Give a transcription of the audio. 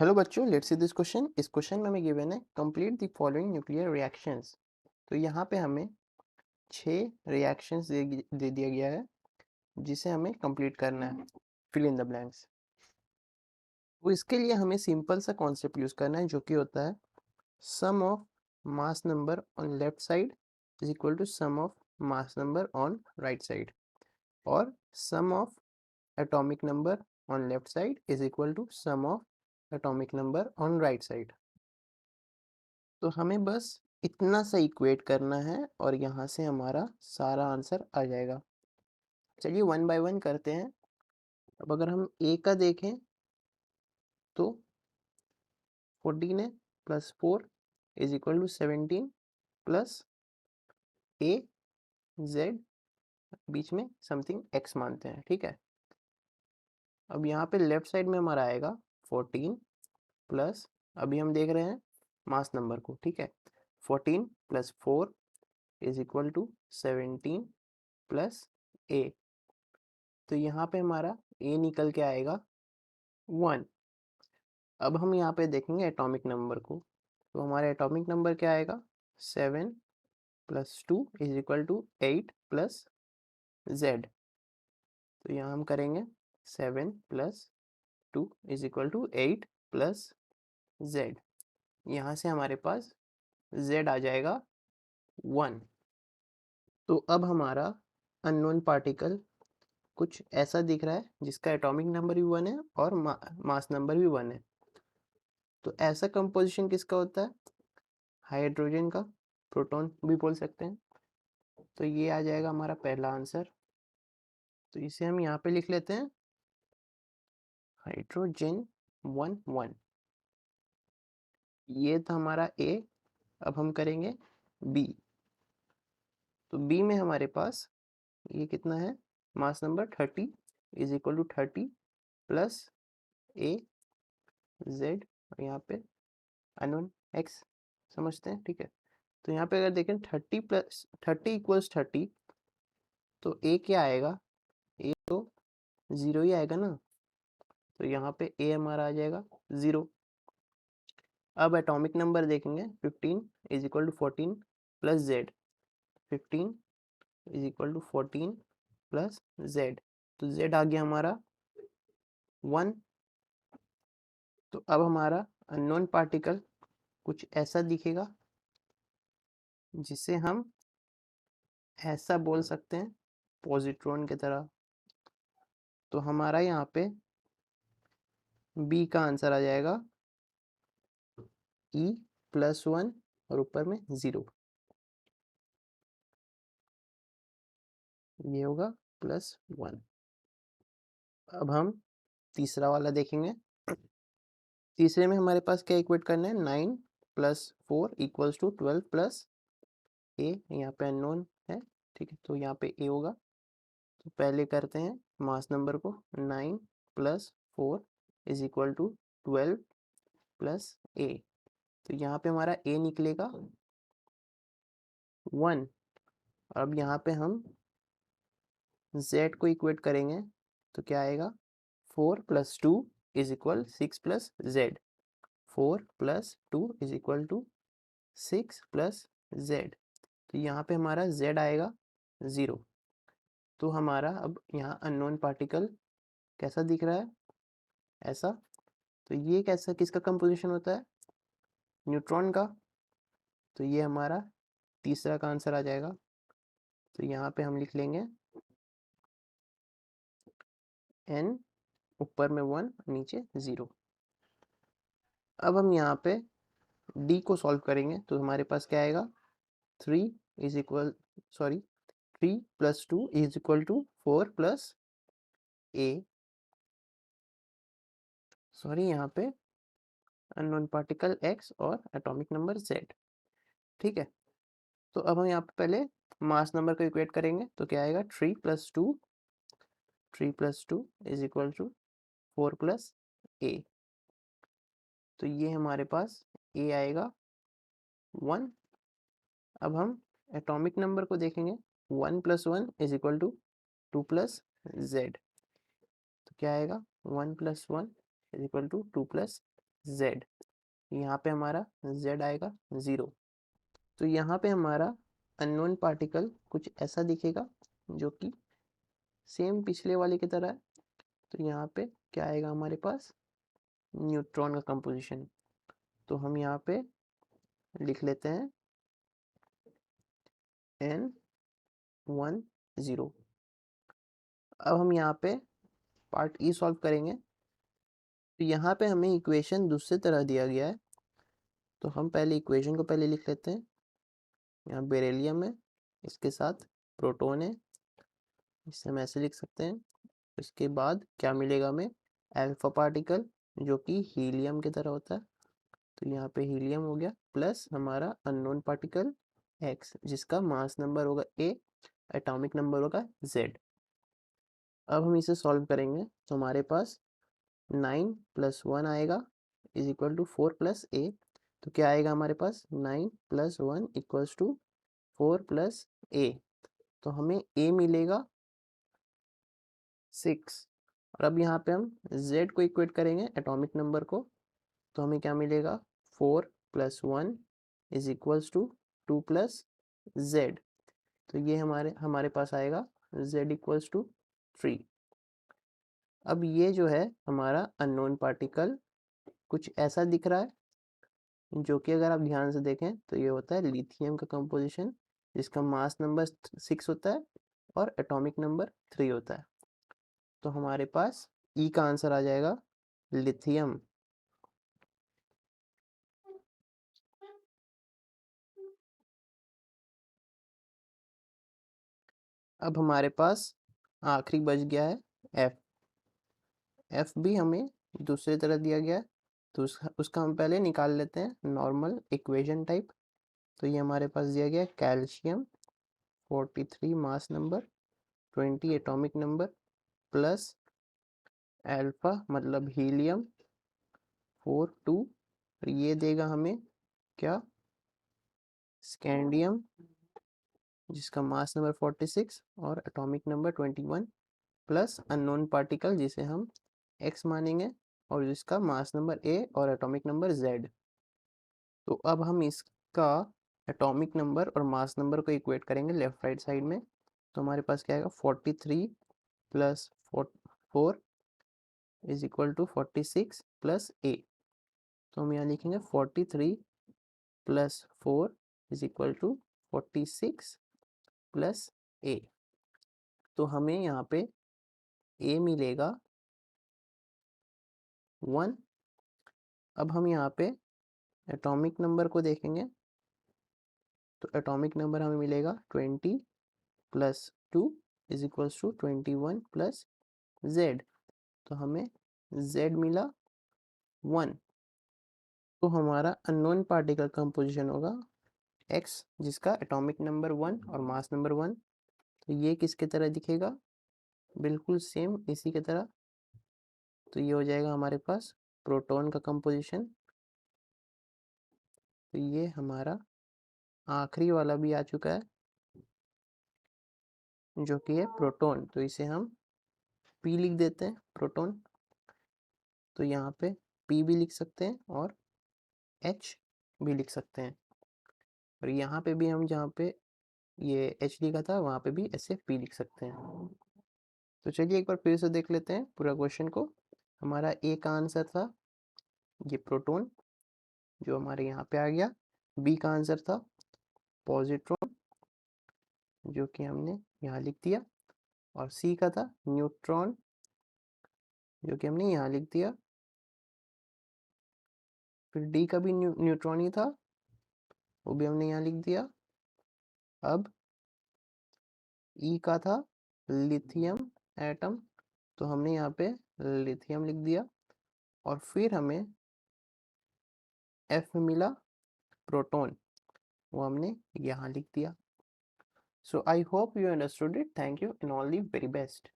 Hello बच्चों, let's see this question. इस question में हमें गिवन है complete the following nuclear reactions. तो यहाँ पे हमें 6 रिएक्शंस दे दिया गया है जिसे हमें कंप्लीट करना है, फिल इन द ब्लैंक्स। तो इसके लिए हमें सिंपल सा कॉन्सेप्ट यूज करना है जो कि होता है sum of mass number on left side is equal to sum of mass number on right side, और sum of atomic number on left side is equal to sum of atomic number on right side. तो हमें बस इतना सा equate करना है और यहाँ से हमारा सारा आंसर आ जाएगा। चलिए वन बाय वन करते हैं। अब अगर हम ए का देखें तो 14 है plus 4 is equal to 17 plus A Z, बीच में समथिंग एक्स मानते हैं, ठीक है। अब यहाँ पे लेफ्ट साइड में हमारा आएगा 14 प्लस, अभी हम देख रहे हैं मास नंबर को, ठीक है। 14 plus 4 is equal to 17 plus A. तो यहाँ पे हमारा ए निकल के आएगा 1। अब हम यहाँ पे देखेंगे एटॉमिक नंबर को, तो हमारा एटॉमिक नंबर क्या आएगा 7 plus 2 is equal to 8 plus Z. तो यहाँ हम करेंगे 7 plus 2 is equal to 8 plus zed. यहाँ से हमारे पास जेड आ जाएगा 1। तो अब हमारा अननोन पार्टिकल कुछ ऐसा दिख रहा है जिसका एटॉमिक नंबर भी 1 है और मास नंबर भी 1 है। तो ऐसा कंपोजिशन किसका होता है, हाइड्रोजन का, प्रोटॉन भी बोल सकते हैं। तो ये आ जाएगा हमारा पहला आंसर। तो इसे हम यहाँ पे लिख लेते हैं हाइड्रोजन 1 1। ये था हमारा ए। अब हम करेंगे बी। तो बी में हमारे पास ये कितना है, mass number 30 is equal to 30 plus A zed, और यहाँ पे अननोन एक्स समझते हैं, ठीक है। तो यहाँ पे अगर देखें 30 प्लस 30 इक्वल्स 30, तो ए क्या आएगा, ए तो 0 ही आएगा ना। तो यहाँ पे ए हमारा आ जाएगा 0। अब एटॉमिक नंबर देखेंगे 15 is equal to 14 plus Z. 15 is equal to 14 plus Z, तो जेड आ गया हमारा 1। तो अब हमारा अननोन पार्टिकल कुछ ऐसा दिखेगा जिसे हम ऐसा बोल सकते हैं पॉजिट्रॉन की तरह। तो हमारा यहाँ पे बी का आंसर आ जाएगा ई प्लस 1 और ऊपर में 0, ये होगा प्लस 1। अब हम तीसरा वाला देखेंगे। तीसरे में हमारे पास क्या इक्वेट करना है, 9 प्लस 4 इक्वल्स टू 12 प्लस ए। यहाँ पे अननोन है, ठीक है, तो यहाँ पे ए होगा। तो पहले करते हैं मास नंबर को, 9 plus 4 is equal to 12 plus A. तो यहाँ पे हमारा ए निकलेगा 1। अब यहाँ पे हम z को इक्वेट करेंगे तो क्या आएगा, 4 plus 2 is equal 6 plus Z. 4 plus 2 is equal to 6 plus Z. तो यहाँ पे हमारा z आएगा 0। तो हमारा अब यहाँ अननोन पार्टिकल कैसा दिख रहा है, ऐसा। तो ये कैसा, किसका कंपोजिशन होता है, न्यूट्रॉन का। तो ये हमारा तीसरा का आंसर आ जाएगा। तो यहाँ पे हम लिख लेंगे n, ऊपर में 1 नीचे 0। अब हम यहाँ पे d को सॉल्व करेंगे तो हमारे पास क्या आएगा, 3 is equal, sorry, 3 plus 2 is equal to 4 plus A. Sorry, यहाँ पे अननोन पार्टिकल x और एटॉमिक नंबर z, ठीक है। तो अब हम यहाँ पे पहले मास नंबर को इक्वेट करेंगे तो क्या आएगा, 3 plus 2 is equal to 4 plus A. तो ये हमारे पास ए आएगा 1। अब हम एटॉमिक नंबर को देखेंगे, 1 plus 1 is equal to 2 plus Z. तो क्या आएगा, 1 plus 1 is equal to 2 plus Z, यहाँ पे हमारा Z आएगा 0। तो यहाँ पे हमारा अननोन पार्टिकल कुछ ऐसा दिखेगा जो कि सेम पिछले वाले की तरह है। तो यहाँ पे क्या आएगा हमारे पास, न्यूट्रॉन का कंपोजिशन। तो हम यहाँ पे लिख लेते हैं N10। अब हम यहाँ पे पार्ट ई सॉल्व करेंगे। तो यहाँ पे हमें इक्वेशन दूसरी तरह दिया गया है, तो हम पहले इक्वेशन को पहले लिख लेते हैं। यहाँ बेरिलियम है, इसके साथ प्रोटॉन है, इससे हम ऐसे लिख सकते हैं। इसके बाद क्या मिलेगा हमें, अल्फा पार्टिकल जो कि हीलियम की तरह होता है। तो यहाँ पे हीलियम हो गया, प्लस हमारा अननोन पार्टिकल एक्स जिसका मास नंबर होगा ए, एटॉमिक नंबर होगा जेड। अब हम इसे सॉल्व करेंगे तो हमारे पास 9 + 1 आएगा इज इक्वल टू 4 + ए। तो क्या आएगा हमारे पास, 9 + 1 इक्वल्स टू 4 + ए। तो हमें ए मिलेगा 6। और अब यहाँ पे हम z को इक्वेट करेंगे एटॉमिक नंबर को, तो हमें क्या मिलेगा, 4 + 1 इज इक्वल्स टू 2 + z। तो ये हमारे पास आएगा z इक्वल्स टू 3। अब ये जो है हमारा अननोन पार्टिकल कुछ ऐसा दिख रहा है, जो कि अगर आप ध्यान से देखें तो ये होता है लिथियम का कंपोजिशन, जिसका मास नंबर 6 होता है और एटॉमिक नंबर 3 होता है। तो हमारे पास ई का आंसर आ जाएगा लिथियम। अब हमारे पास आखिरी बच गया है एफ। एफ भी हमें दूसरी तरह दिया गया है, तो उसका हम पहले निकाल लेते हैं नॉर्मल इक्वेशन टाइप। तो ये हमारे पास दिया गया है calcium 43 mass number, 20 atomic number, plus alpha मतलब हीलियम 42। और ये देगा हमें क्या, स्कैंडियम जिसका मास नंबर 46 और atomic number 21, plus unknown particle जिसे हम एक्स मानेंगे और जिसका मास नंबर ए और एटॉमिक नंबर जेड। तो अब हम इसका एटॉमिक नंबर और मास नंबर को इक्वेट करेंगे लेफ्ट राइट साइड में। तो हमारे पास क्या आएगा, 43 + 4 इज इक्वल टू 46 + ए। तो हम यहाँ लिखेंगे 43 + 4 इज इक्वल टू 46 + ए। तो हमें यहाँ पे ए मिलेगा 1। अब हम यहाँ पे एटॉमिक नंबर को देखेंगे, तो एटॉमिक नंबर हमें मिलेगा 20 + 2 इज इक्वल्स टू 21 + z। तो हमें z मिला 1। तो हमारा अननोन पार्टिकल कंपोजिशन होगा x जिसका एटॉमिक नंबर 1 और मास नंबर 1। तो ये किसके तरह दिखेगा, बिल्कुल सेम इसी की तरह। तो ये हो जाएगा हमारे पास प्रोटॉन का कंपोजिशन। तो ये हमारा आखिरी वाला भी आ चुका है जो कि है प्रोटॉन। तो इसे हम P लिख देते हैं, प्रोटॉन। तो यहाँ पे P भी लिख सकते हैं और H भी लिख सकते हैं। और यहाँ पे भी हम जहाँ पे ये H लिखा था वहाँ पे भी ऐसे P लिख सकते हैं। तो चलिए एक बार फिर से देख लेते हैं पूरा क्वेश्चन को। हमारा ए का आंसर था ये प्रोटॉन, जो हमारे यहाँ पे आ गया। बी का आंसर था पॉजिट्रॉन, जो कि हमने यहाँ लिख दिया। और सी का था न्यूट्रॉन, जो कि हमने यहाँ लिख दिया। फिर डी का भी न्यूट्रॉन ही था, वो भी हमने यहाँ लिख दिया। अब ई का था लिथियम एटम, तो हमने यहाँ पे लिथियम लिख दिया। और फिर हमें एफ में मिला प्रोटॉन, वो हमने यहाँ लिख दिया। So I hope you understood it. Thank you and all the very best.